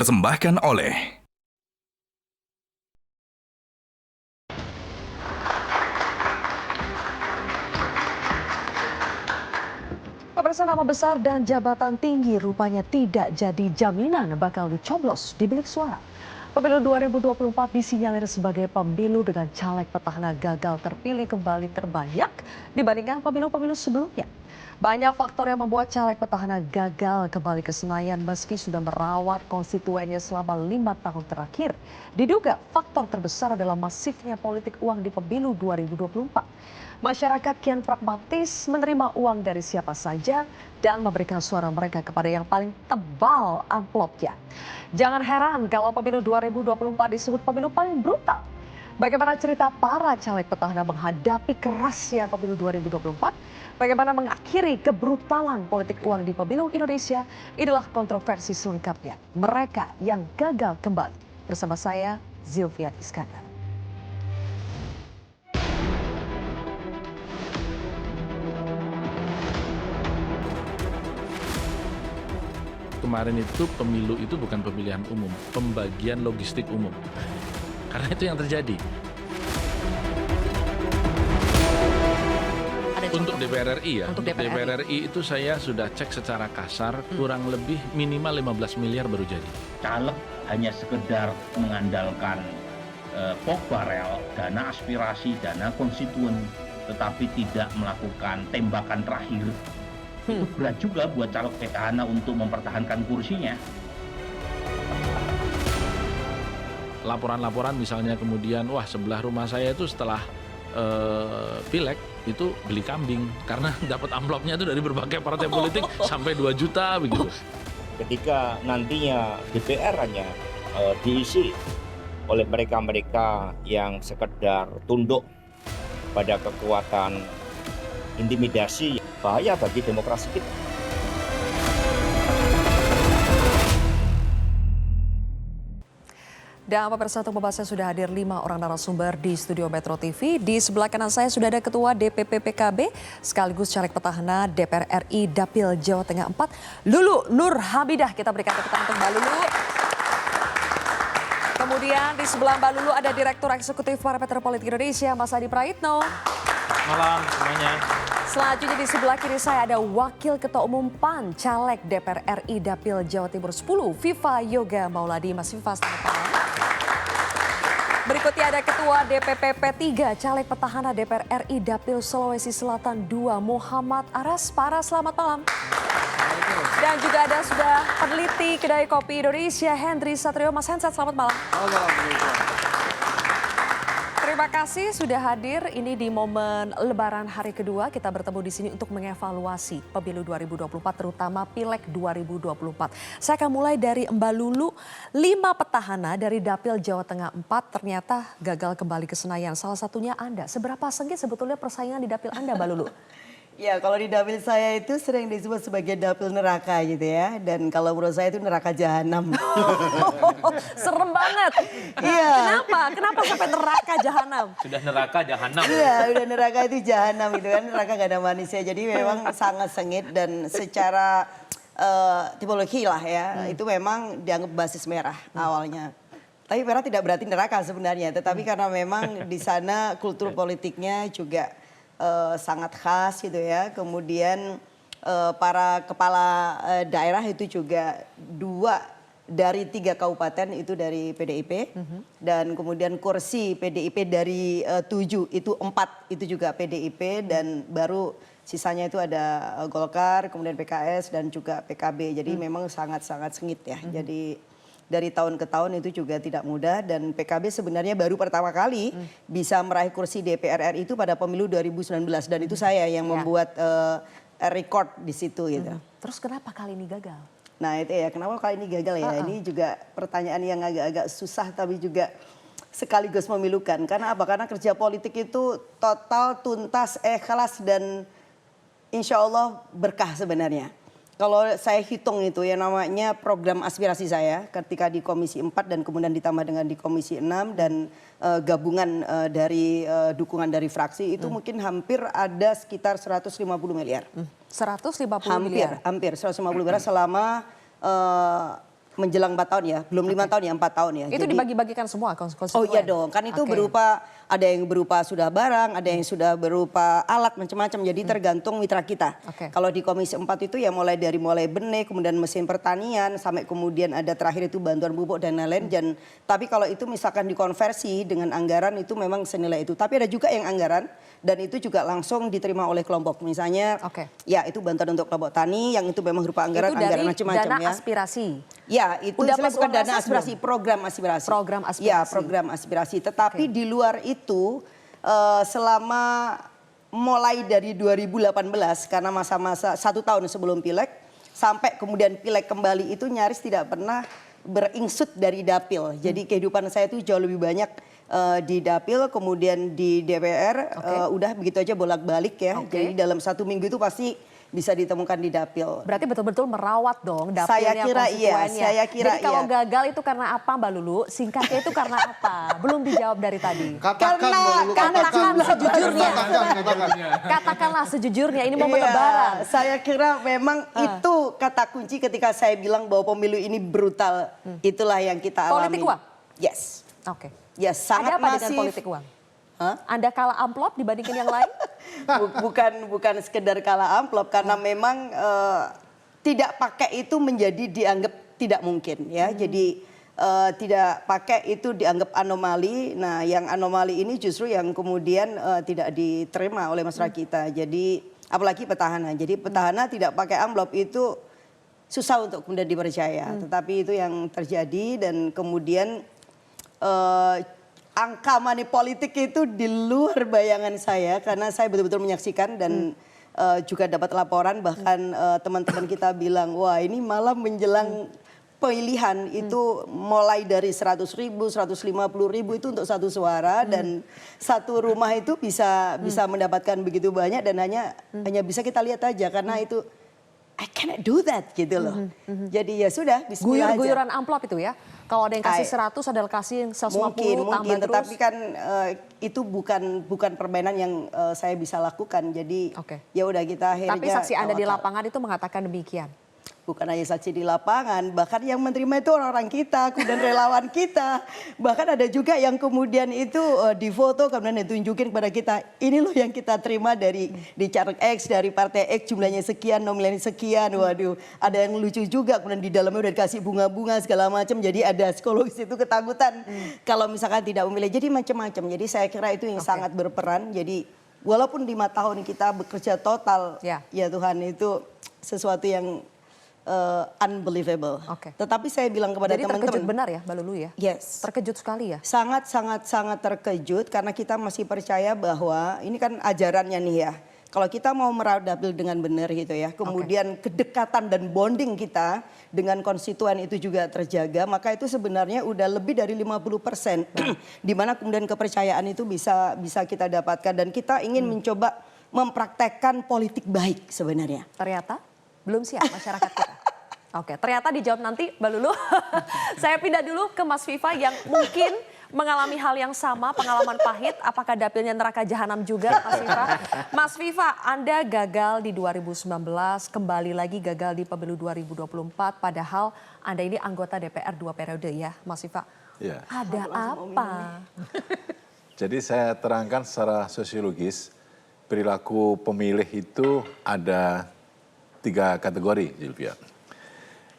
dipersembahkan oleh Pemirsa, nama besar dan jabatan tinggi rupanya tidak jadi jaminan bakal dicoblos di bilik suara. Pemilu 2024 disinyalir sebagai pemilu dengan caleg petahana gagal terpilih kembali terbanyak dibandingkan pemilu-pemilu sebelumnya. Banyak faktor yang membuat caleg petahana gagal kembali ke Senayan meski sudah merawat konstituennya selama 5 tahun terakhir. Diduga faktor terbesar adalah masifnya politik uang di pemilu 2024. Masyarakat kian pragmatis menerima uang dari siapa saja dan memberikan suara mereka kepada yang paling tebal amplopnya. Jangan heran kalau pemilu 2024 disebut pemilu paling brutal. Bagaimana cerita para caleg petahana menghadapi kerasnya pemilu 2024? Bagaimana mengakhiri kebrutalan politik uang di pemilu Indonesia? Inilah kontroversi selengkapnya. Mereka yang gagal kembali. Bersama saya, Zilvia Iskandar. Kemarin itu pemilu itu bukan pemilihan umum, pembagian logistik umum. Karena itu yang terjadi. Untuk DPR RI ya, untuk DPR RI itu saya sudah cek secara kasar, kurang lebih minimal 15 miliar baru jadi. Caleg hanya sekedar mengandalkan pokbarel, dana aspirasi, dana konstituen, tetapi tidak melakukan tembakan terakhir. Itu berat juga buat caleg petahana untuk mempertahankan kursinya. Laporan-laporan misalnya kemudian, wah sebelah rumah saya itu setelah pileg itu beli kambing karena dapat amplopnya itu dari berbagai partai politik sampai 2 juta begitu. Ketika nantinya DPR hanya diisi oleh mereka-mereka yang sekedar tunduk pada kekuatan intimidasi, bahaya bagi demokrasi kita. Dan pemirsa, untuk membahasnya sudah hadir 5 orang narasumber di studio Metro TV. Di sebelah kanan saya sudah ada Ketua DPP PKB sekaligus caleg petahana DPR RI Dapil Jawa Tengah 4, Lulu Nur Hamidah. Kita berikan tepuk tangan untuk Mbak Lulu. Kemudian di sebelah Mbak Lulu ada Direktur Eksekutif Parameter Politik Indonesia, Mas Adi Praitno. Malam semuanya. Selanjutnya di sebelah kiri saya ada Wakil Ketua Umum PAN, Caleg DPR RI Dapil Jawa Timur 10, Viva Yoga Mauladi. Mas Viva, selamat malam. Berikutnya ada Ketua DPP P3, Caleg Petahana DPR RI Dapil Sulawesi Selatan 2, Muhammad Aras. Pak Aras, selamat malam. Dan juga ada sudah peneliti Kedai Kopi Indonesia, Hendri Satrio. Mas Hensat, selamat malam. Terima kasih sudah hadir. Ini di momen Lebaran hari kedua kita bertemu di sini untuk mengevaluasi pemilu 2024, terutama Pileg 2024. Saya akan mulai dari Mbak Lulu. 5 petahana dari Dapil Jawa Tengah 4 ternyata gagal kembali ke Senayan. Salah satunya Anda. Seberapa sengit sebetulnya persaingan di Dapil Anda, Mbak Lulu? Ya, kalau di dapil saya itu sering disebut sebagai dapil neraka gitu ya. Dan kalau menurut saya itu neraka jahanam. Serem banget. Iya. Kenapa? Kenapa sampai neraka jahanam? Sudah neraka jahanam. Iya, udah neraka itu jahanam gitu kan. Neraka gak ada manusia. Jadi memang sangat sengit dan secara tipologi lah ya. Itu memang dianggap basis merah awalnya. Tapi merah tidak berarti neraka sebenarnya. Tetapi karena memang di sana kultur politiknya juga sangat khas gitu ya. Kemudian para kepala daerah itu juga 2 dari 3 kabupaten itu dari PDIP. Dan kemudian kursi PDIP dari 7 itu 4 itu juga PDIP. Dan baru sisanya itu ada Golkar, kemudian PKS dan juga PKB. Jadi memang sangat-sangat sengit ya. Jadi dari tahun ke tahun itu juga tidak mudah dan PKB sebenarnya baru pertama kali bisa meraih kursi DPR RI itu pada pemilu 2019 dan itu saya yang membuat record di situ gitu. Terus kenapa kali ini gagal? Nah itu ya, kenapa kali ini gagal ya? Ini juga pertanyaan yang agak-agak susah tapi juga sekaligus memilukan. Karena apa? Karena kerja politik itu total, tuntas, ikhlas dan insya Allah berkah sebenarnya. Kalau saya hitung itu ya namanya program aspirasi saya ketika di Komisi 4 dan kemudian ditambah dengan di Komisi 6 dan gabungan dari dukungan dari fraksi itu mungkin hampir ada sekitar 150 miliar. 150 miliar? miliar? Hampir 150 miliar selama menjelang 4 tahun ya, belum 5 tahun ya, 4 tahun ya. Itu Jadi- dibagi-bagikan semua konstituen? Oh iya dong, kan itu Oke. berupa, ada yang berupa sudah barang, ada yang sudah berupa alat macam-macam, jadi tergantung mitra kita. Oke. Kalau di Komisi 4 itu ya mulai benih, kemudian mesin pertanian, sampai kemudian ada terakhir itu bantuan pupuk dan lain-lain. Dan tapi kalau itu misalkan dikonversi dengan anggaran itu memang senilai itu. Tapi ada juga yang anggaran dan itu juga langsung diterima oleh kelompok. Misalnya Oke. ya itu bantuan untuk kelompok tani yang itu memang berupa Itu anggaran dari macam-macam dana ya. aspirasi? Ya, itu Udah istilahnya pas bukan uang dana reses aspirasi, belum? program aspirasi. Program aspirasi. Ya, program aspirasi. Tetapi di luar itu selama mulai dari 2018 karena masa-masa 1 tahun sebelum pileg sampai kemudian pileg kembali itu nyaris tidak pernah beringsut dari dapil. Jadi kehidupan saya itu jauh lebih banyak di dapil, kemudian di DPR, udah begitu aja bolak-balik ya. Oke. Jadi dalam 1 minggu itu pasti bisa ditemukan di dapil. Berarti betul-betul merawat dong dapilnya, Saya kira iya, konstituennya. saya kira Jadi kalau iya. gagal itu karena apa Mbak Lulu? Singkatnya itu karena apa? Belum dijawab dari tadi. Katakan Mbak Lulu, katakan sejujurnya. katakan. Katakanlah sejujurnya, ini momen Iya, lebaran. saya kira memang itu kata kunci ketika saya bilang bahwa pemilu ini brutal. Itulah yang kita alami. Politik uang? Yes. Oke. Yes, sangat Ada apa masif. dengan politik uang? Hah? Anda kalah amplop dibandingkan yang lain? bukan sekedar kalah amplop karena memang tidak pakai itu menjadi dianggap tidak mungkin ya. Jadi tidak pakai itu dianggap anomali. Nah, yang anomali ini justru yang kemudian tidak diterima oleh masyarakat kita. Jadi apalagi petahana. Jadi petahana tidak pakai amplop itu susah untuk kemudian dipercaya. Tetapi itu yang terjadi dan kemudian angka money politik itu di luar bayangan saya karena saya betul-betul menyaksikan dan juga dapat laporan bahkan teman-teman kita bilang wah ini malah menjelang pemilihan itu mulai dari 100.000, 150.000 itu untuk satu suara dan satu rumah itu bisa mendapatkan begitu banyak dan hanya bisa kita lihat aja karena itu I cannot do that gitu loh. Jadi ya sudah bismillah aja. Guyur-guyuran amplop itu ya? Kalau ada yang kasih 100, ada yang kasih 150, tambah mungkin, terus. tetapi kan itu bukan permainan yang saya bisa lakukan. Jadi Oke. ya udah kita akhirnya. Tapi saksi Anda di tawakal. lapangan itu mengatakan demikian. Bukan hanya saksi di lapangan, bahkan yang menerima itu orang-orang kita, kemudian relawan kita. Bahkan ada juga yang kemudian itu difoto kemudian ditunjukin kepada kita. Ini loh yang kita terima dari di caleg X, dari partai X jumlahnya sekian, nominalnya sekian. Waduh, ada yang lucu juga kemudian di dalamnya udah dikasih bunga-bunga segala macam. Jadi ada psikologis itu ketakutan kalau misalkan tidak memilih. Jadi macam-macam. Jadi saya kira itu yang sangat berperan. Jadi walaupun 5 tahun kita bekerja total, Ya. ya Tuhan itu sesuatu yang unbelievable. Oke. Tetapi saya bilang kepada Jadi terkejut teman-teman, benar ya Mbak Lulu ya? yes, Terkejut sekali ya? sangat terkejut karena kita masih percaya bahwa ini kan ajarannya nih ya. Kalau kita mau merawat dapil dengan benar gitu ya, kemudian kedekatan dan bonding kita dengan konstituen itu juga terjaga, maka itu sebenarnya udah lebih dari 50%. Di mana kemudian kepercayaan itu bisa kita dapatkan dan kita ingin mencoba mempraktekkan politik baik sebenarnya. Ternyata belum siap masyarakat kita. Oke, ternyata dijawab nanti Mbak Lulu. Saya pindah dulu ke Mas Viva yang mungkin mengalami hal yang sama, pengalaman pahit. Apakah dapilnya neraka jahanam juga Mas Viva? Mas Viva, Anda gagal di 2019, kembali lagi gagal di pemilu 2024. Padahal Anda ini anggota DPR 2 periode ya Mas Viva. Ya. Ada apa? Jadi saya terangkan secara sosiologis, perilaku pemilih itu ada 3 kategori, Silvia.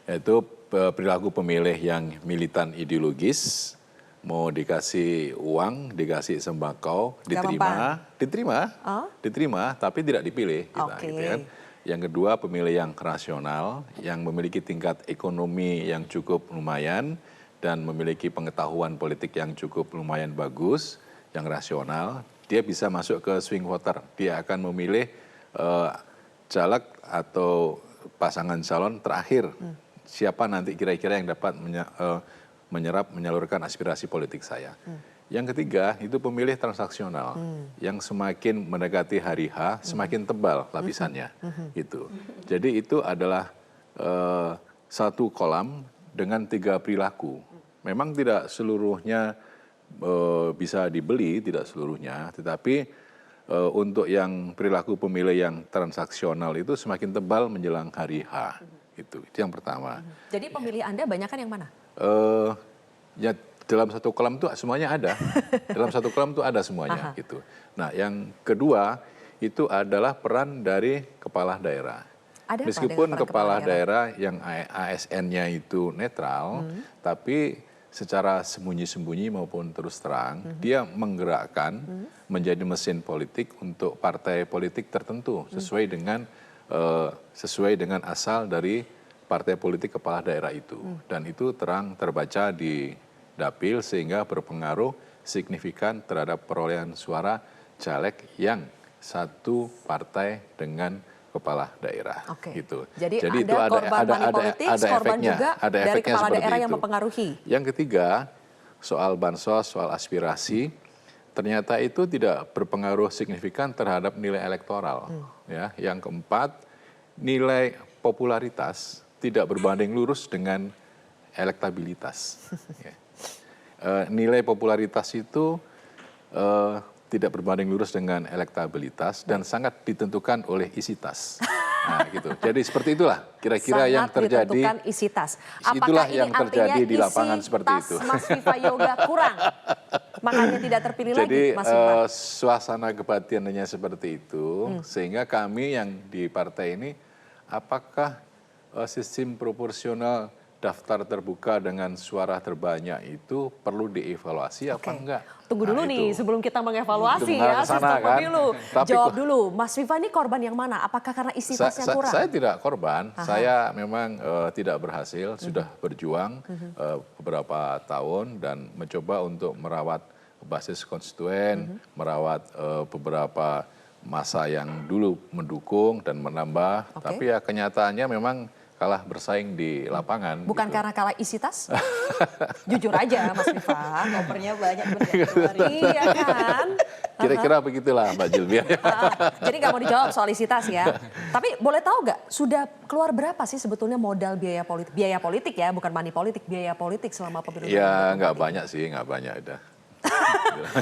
Yaitu perilaku pemilih yang militan ideologis, mau dikasih uang, dikasih sembako, diterima, tapi tidak dipilih. Oke. Gitu kan. Yang kedua pemilih yang rasional, yang memiliki tingkat ekonomi yang cukup lumayan, dan memiliki pengetahuan politik yang cukup lumayan bagus, yang rasional, dia bisa masuk ke swing voter. Dia akan memilih caleg atau pasangan calon terakhir. Siapa nanti kira-kira yang dapat menyalurkan aspirasi politik saya. Yang ketiga itu pemilih transaksional. Yang semakin mendekati hari H, semakin tebal lapisannya. Gitu. Jadi itu adalah satu kolam dengan 3 perilaku. Memang tidak seluruhnya bisa dibeli, tidak seluruhnya. Tetapi untuk yang perilaku pemilih yang transaksional itu semakin tebal menjelang hari H. Itu yang pertama. Jadi pemilih Anda banyak kan yang mana? Ya dalam satu kolam itu semuanya ada. Dalam satu kolam itu ada semuanya gitu. Nah, yang kedua itu adalah peran dari kepala daerah. Ada apa Meskipun dengan peran kepala daerah yang ASN-nya itu netral, tapi secara sembunyi-sembunyi maupun terus terang, dia menggerakkan menjadi mesin politik untuk partai politik tertentu sesuai dengan asal dari partai politik kepala daerah itu. Dan itu terang terbaca di dapil sehingga berpengaruh signifikan terhadap perolehan suara caleg yang satu partai dengan kepala daerah. Gitu. Jadi itu korban money politics, korban juga dari kepala daerah yang mempengaruhi. Yang ketiga, soal bansos, soal aspirasi, ternyata itu tidak berpengaruh signifikan terhadap nilai elektoral. Ya, yang keempat, nilai popularitas tidak berbanding lurus dengan elektabilitas. Nilai popularitas itu tidak berbanding lurus dengan elektabilitas dan sangat ditentukan oleh isi tas. Nah, gitu. Jadi seperti itulah kira-kira yang terjadi. Ditentukan isi tas. Apakah itulah ini yang terjadi di lapangan seperti itu. Mas Viva Yoga kurang, makanya tidak terpilih jadi, lagi, Mas Viva. suasana kebatinannya seperti itu, sehingga kami yang di partai ini, apakah sistem proporsional daftar terbuka dengan suara terbanyak itu perlu dievaluasi apa enggak? Tunggu dulu nih sebelum kita mengevaluasi Itu ya kesana, sistem kan? pemilu. Tapi Jawab dulu, Mas Viva ini korban yang mana? Apakah karena isi tas yang kurang? Saya tidak korban, saya memang tidak berhasil, sudah berjuang beberapa tahun dan mencoba untuk merawat basis konstituen, merawat beberapa masa yang dulu mendukung dan menambah, tapi ya kenyataannya memang kalah bersaing di lapangan. Bukan gitu. karena kalah isi tas? Jujur aja Mas Viva. Kopernya banyak Iya kan? Kira-kira begitulah Mbak Julbia. Jadi nggak mau dijawab soal isi tas ya. Tapi boleh tahu nggak sudah keluar berapa sih sebetulnya modal biaya politik? Biaya politik ya, bukan money politik. Biaya politik selama pemilu. Ya nggak banyak sih, nggak banyak udah.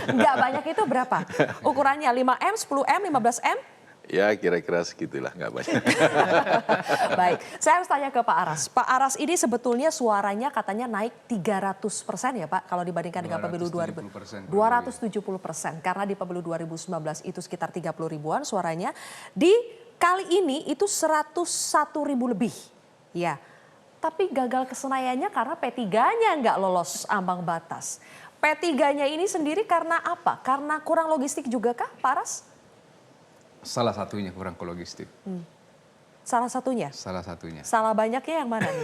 Nggak banyak itu berapa? Ukurannya 5M, 10M, 15M? Ya kira-kira segitulah, nggak banyak. Baik, saya harus tanya ke Pak Aras. Pak Aras ini sebetulnya suaranya katanya naik 300% ya Pak, kalau dibandingkan dengan pemilu 270%. Karena di pemilu 2019 itu sekitar 30 ribuan suaranya. Di kali ini itu 101 ribu lebih. Ya, tapi gagal kesenayannya karena P3-nya nggak lolos ambang batas. P3-nya ini sendiri karena apa? Karena kurang logistik juga kah Pak Aras? Salah satunya kurang logistik. Salah satunya? Salah satunya. Salah banyaknya yang mana nih?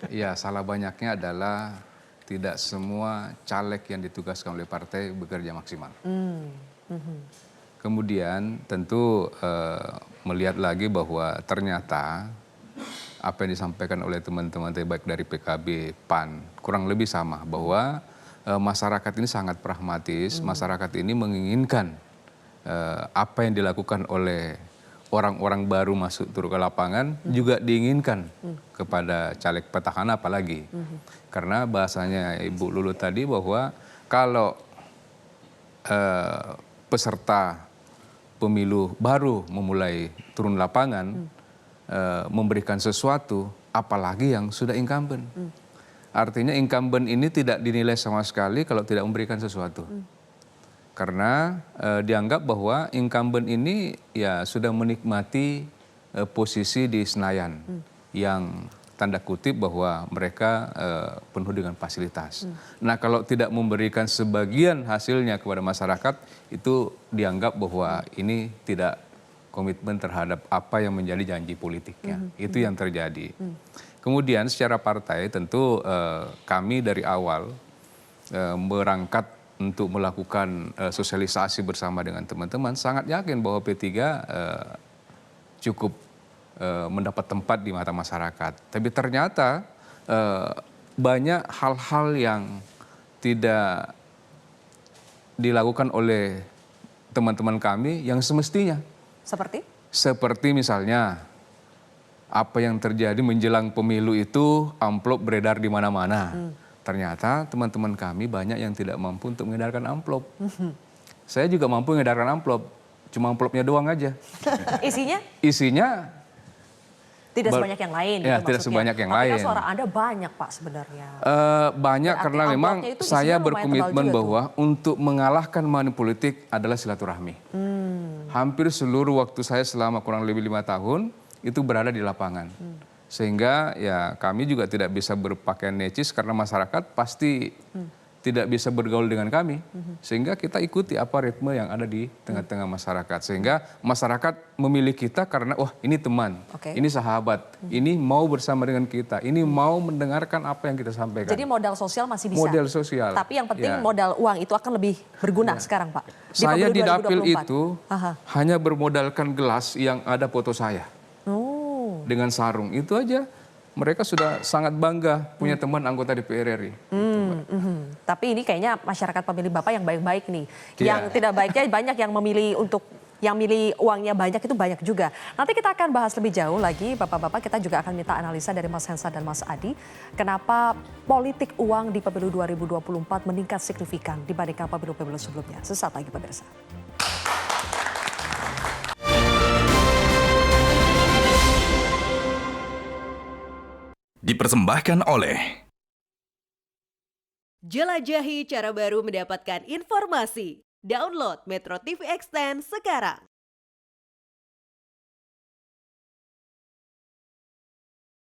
Iya, salah banyaknya adalah tidak semua caleg yang ditugaskan oleh partai bekerja maksimal. Kemudian tentu melihat lagi bahwa ternyata apa yang disampaikan oleh teman-teman baik dari PKB, PAN, kurang lebih sama bahwa masyarakat ini sangat pragmatis, masyarakat ini menginginkan apa yang dilakukan oleh orang-orang baru masuk turun ke lapangan juga diinginkan kepada caleg petahana apalagi. Karena bahasanya Ibu Lulu tadi bahwa kalau peserta pemilu baru memulai turun lapangan memberikan sesuatu, apalagi yang sudah incumbent. Artinya incumbent ini tidak dinilai sama sekali kalau tidak memberikan sesuatu. Karena dianggap bahwa incumbent ini ya sudah menikmati posisi di Senayan yang tanda kutip bahwa mereka penuh dengan fasilitas. Nah kalau tidak memberikan sebagian hasilnya kepada masyarakat itu dianggap bahwa ini tidak komitmen terhadap apa yang menjadi janji politiknya. Itu yang terjadi. Kemudian secara partai tentu kami dari awal berangkat untuk melakukan sosialisasi bersama dengan teman-teman, sangat yakin bahwa P3 cukup mendapat tempat di mata masyarakat. Tapi ternyata banyak hal-hal yang tidak dilakukan oleh teman-teman kami yang semestinya. Seperti? Seperti misalnya apa yang terjadi menjelang pemilu itu amplop beredar di mana-mana. Ternyata teman-teman kami banyak yang tidak mampu untuk mengedarkan amplop. Saya juga mampu mengedarkan amplop, cuma amplopnya doang aja. Isinya? Isinya Tidak sebanyak yang lain. Ya, gitu tidak maksudnya. sebanyak yang Tapi lain. kan suara Anda banyak Pak sebenarnya. Banyak Berarti karena memang amplopnya itu saya isinya lumayan berkomitmen tebal juga bahwa untuk mengalahkan money politik adalah silaturahmi. Hampir seluruh waktu saya selama kurang lebih 5 tahun itu berada di lapangan. Sehingga ya kami juga tidak bisa berpakaian necis karena masyarakat pasti tidak bisa bergaul dengan kami. Sehingga kita ikuti apa ritme yang ada di tengah-tengah masyarakat. Sehingga masyarakat memilih kita karena wah ini teman, ini sahabat, ini mau bersama dengan kita, ini mau mendengarkan apa yang kita sampaikan. Jadi modal sosial masih bisa. Modal sosial. Tapi yang penting Ya. modal uang itu akan lebih berguna sekarang Pak. Saya pemilu di dapil 2024. itu hanya bermodalkan gelas yang ada foto saya. Oh. Dengan sarung itu aja mereka sudah sangat bangga punya teman anggota DPR RI. Tapi ini kayaknya masyarakat pemilih Bapak yang baik-baik nih. Iya. Yang tidak baiknya banyak yang memilih untuk yang milih uangnya banyak itu banyak juga. Nanti kita akan bahas lebih jauh lagi Bapak-bapak, kita juga akan minta analisa dari Mas Hensa dan Mas Adi. Kenapa politik uang di pemilu 2024 meningkat signifikan dibandingkan pemilu-pemilu sebelumnya. Sesaat lagi pemirsa. Dipersembahkan oleh Jelajahi cara baru mendapatkan informasi. Download Metro TV Extend sekarang.